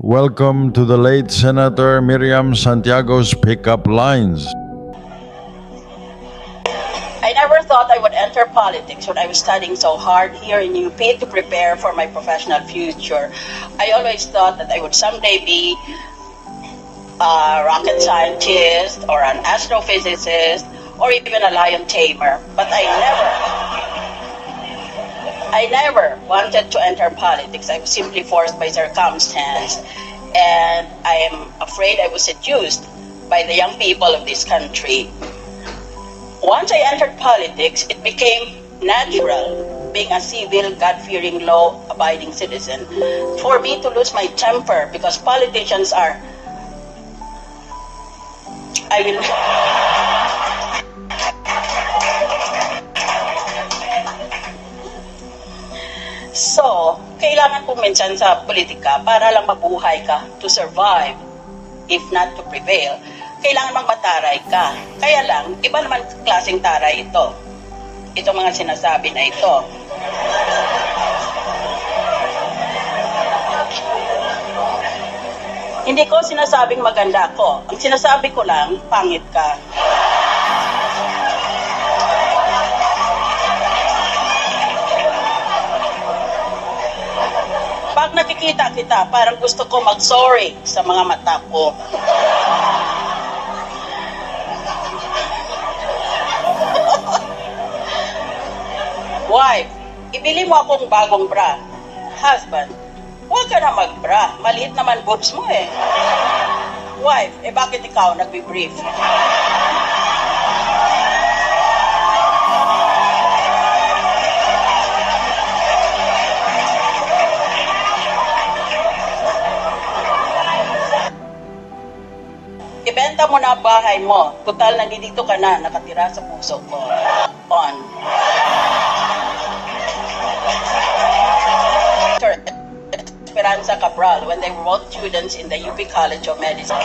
Welcome to the late Senator Miriam Santiago's Pickup Lines. I never thought I would enter politics when I was studying so hard here in UP to prepare for my professional future. I always thought that I would someday be a rocket scientist or an astrophysicist or even a lion tamer, but I never wanted to enter politics. I was simply forced by circumstance, and I am afraid I was seduced by the young people of this country. Once I entered politics, it became natural, being a civil, God-fearing, law-abiding citizen, for me to lose my temper because politicians are... So, kailangan po minsan sa politika para lang mabuhay ka, to survive, if not to prevail, kailangan magmataray ka. Kaya lang, iba naman klaseng taray ito. Itong mga sinasabi na ito. Hindi ko sinasabing maganda ako. Ang sinasabi ko lang, pangit ka. Pag nakikita kita, parang gusto ko mag-sorry sa mga mata ko. Wife, ibili mo akong bagong bra. Husband, huwag ka na mag-bra. Maliit naman boobs mo eh. Wife, bakit ikaw nagbi-brief? Ibenta mo na ang bahay mo. Total, nandito ka na, nakatira sa puso ko. On. Esperanza Cabral, when they were both students in the UP College of Medicine.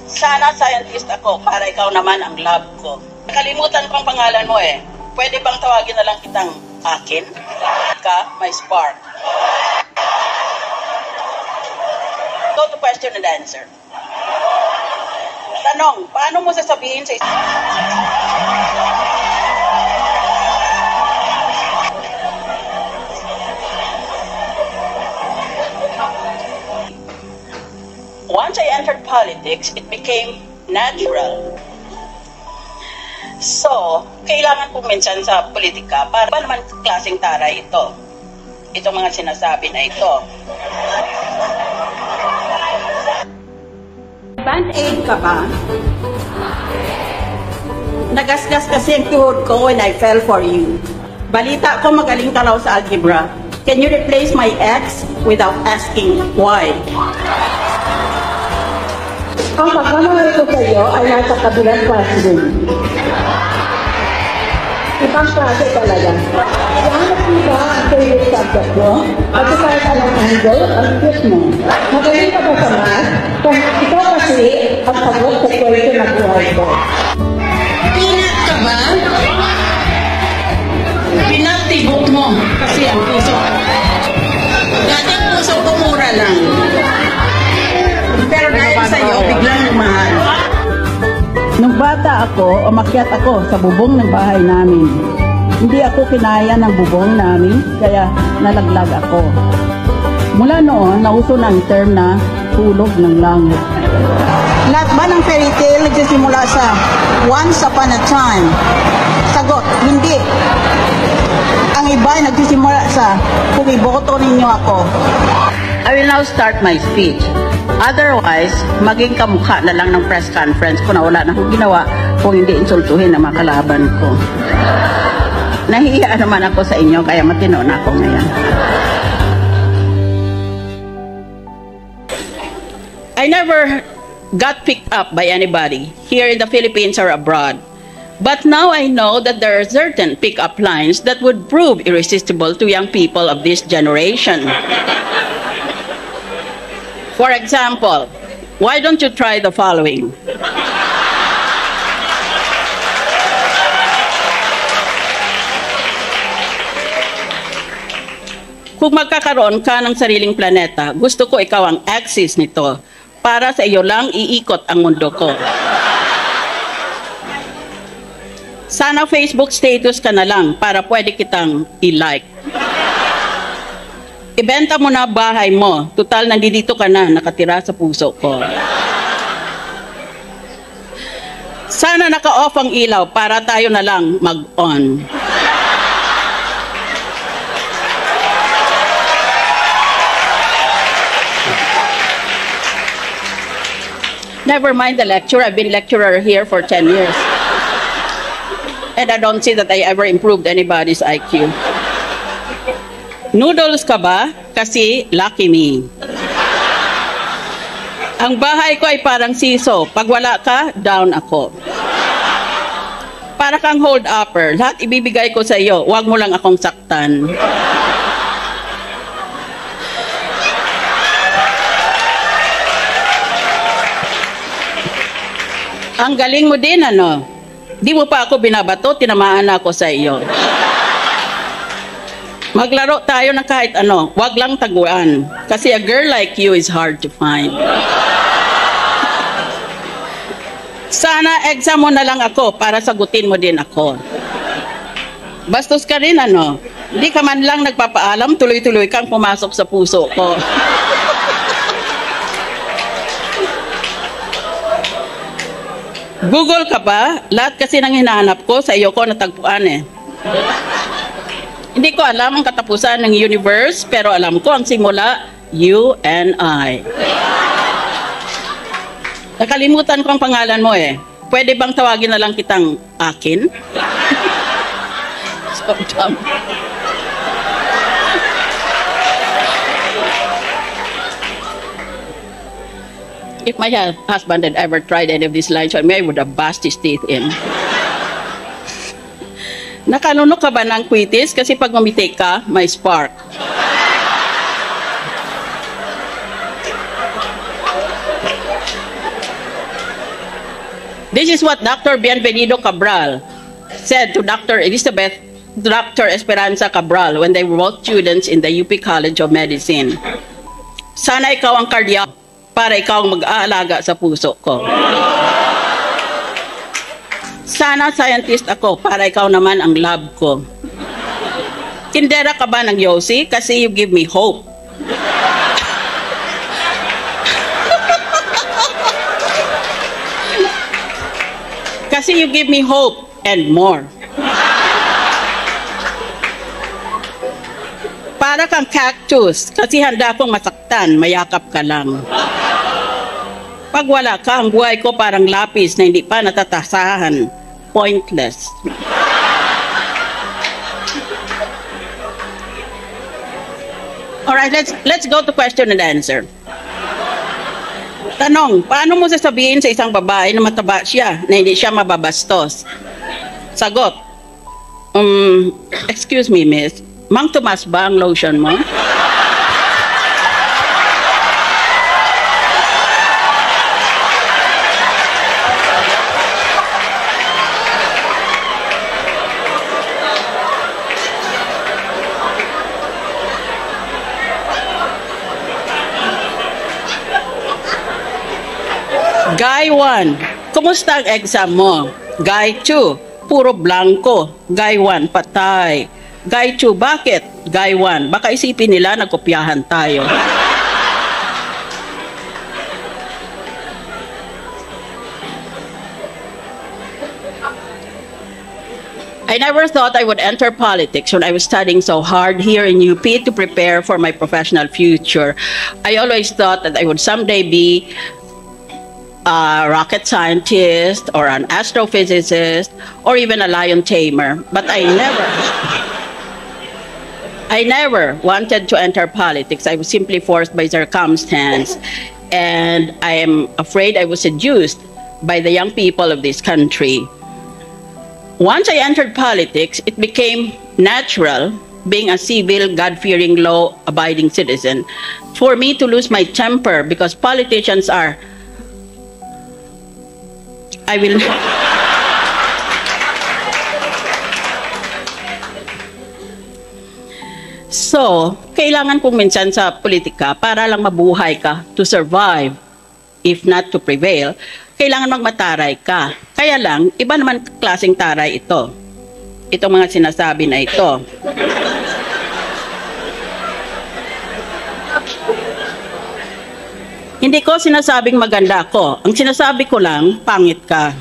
Sana scientist ako, para ikaw naman ang lab ko. Nakalimutan ko ang pangalan mo eh. Pwede bang tawagin na lang kitang akin? Ka, my spark. Go to question and answer. Tanong, paano mo sasabihin sa Once I entered politics, it became natural. So, kailangan po minsan sa politika para ba naman klaseng taray ito. Itong mga sinasabi na ito. Band-aid ka ba? Nagasgas kasi ang tuhod ko when I fell for you. Balita ko magaling ka raw sa algebra. Can you replace my X without asking why? Ang pagkamahal ko sa iyo ay nasa kabilang classroom. Ibang klase talaga. Hanap mo ba ang favorite subject mo? At kahit anong angle, ang cute mo. Magaling ka ba sa math? Kung ikaw kasi ang sagot sa question na buhay ko. Pinat ka ba? Pinatibot mo kasi ang puso. Dati ang puso ko mura lang. Pero dahil sa'yo, biglang lumahal. Nung bata ako, umakyat ako sa bubong ng bahay namin. Hindi ako kinaya ng bubong namin, kaya nalaglag ako. Mula noon, nauso na ang term na hulog ng langit. Lahat ba ng fairy tale nagsisimula sa once upon a time? Sagot, hindi. Ang iba ay nagsisimula sa kung iboto ninyo ako. I will now start my speech. Otherwise, maging kamukha na lang ng press conference ko na wala na akong ginawa kung hindi insultuhin ang mga kalaban ko. Nahihiya naman ako sa inyo, kaya matino na ako ngayon. I never got picked up by anybody here in the Philippines or abroad. But now I know that there are certain pick-up lines that would prove irresistible to young people of this generation. For example, why don't you try the following? Kung magkakaroon ka ng sariling planeta, gusto ko ikaw ang axis nito. Para sa iyo lang iikot ang mundo ko. Sana Facebook status ka na lang para pwede kitang i-like. Ibenta mo na bahay mo. Tutal, nandito ka na, nakatira sa puso ko. Sana naka-off ang ilaw para tayo na lang mag-on. Never mind the lecture. I've been lecturer here for 10 years. And I don't see that I ever improved anybody's IQ. Noodles ka ba? Kasi lucky me. Ang bahay ko ay parang siso. Pag wala ka, down ako. Para kang hold-upper. Lahat ibibigay ko sa iyo. Huwag mo lang akong saktan. Ang galing mo din, ano? Di mo pa ako binabato, tinamaan ako sa iyo. Maglaro tayo ng kahit ano, wag lang taguan. Kasi a girl like you is hard to find. Sana exam mo na lang ako para sagutin mo din ako. Bastos ka rin, ano? Di ka man lang nagpapaalam, tuloy-tuloy kang pumasok sa puso ko. Google ka ba? Lahat kasi nang hinahanap ko, sa iyo ko natagpuan eh. Hindi ko alam ang katapusan ng universe, pero alam ko ang simula, you and I. Nakalimutan ko ang pangalan mo eh. Pwede bang tawagin na lang kitang akin? So dumb. If my husband had ever tried any of these lines, I would have bashed his teeth in. Nakanunok ka ba ng quitis? Kasi pag mamitik ka, may spark. This is what Dr. Bienvenido Cabral said to Dr. Esperanza Cabral when they were both students in the UP College of Medicine. Sana ikaw ang cardiac para ikaw ang mag-aalaga sa puso ko. Sana scientist ako para ikaw naman ang lab ko. Tindera ka ba ng Yossi? Kasi you give me hope. Kasi you give me hope and more. Para kang cactus, kasi handa akong masaktan, mayakap ka lang. Pag wala ka, ang buhay ko parang lapis na hindi pa natatasahan. Pointless. Alright, let's go to question and answer. Tanong, paano mo sasabihin sa isang babae na mataba siya, na hindi siya mababastos? Sagot, excuse me, miss, Mang Tomas ba ang lotion mo? Guy 1, kumusta ang exam mo? Guy 2, puro blanco. Guy 1, patay. Guy 2, bakit? Guy 1, baka isipin nila nagkopyahan tayo. I never thought I would enter politics when I was studying so hard here in UP to prepare for my professional future. I always thought that I would someday be a rocket scientist or an astrophysicist or even a lion tamer, but I never wanted to enter politics. I was simply forced by circumstance, and I am afraid I was seduced by the young people of this country. Once I entered politics, it became natural, being a civil, God-fearing, law-abiding citizen, for me to lose my temper because politicians are So, kailangan kong minsan sa politika para lang mabuhay ka, to survive, if not to prevail, kailangan magmataray ka. Kaya lang, iba naman klaseng taray ito. Itong mga sinasabi na ito. Hindi ko sinasabing maganda ako. Ang sinasabi ko lang, pangit ka.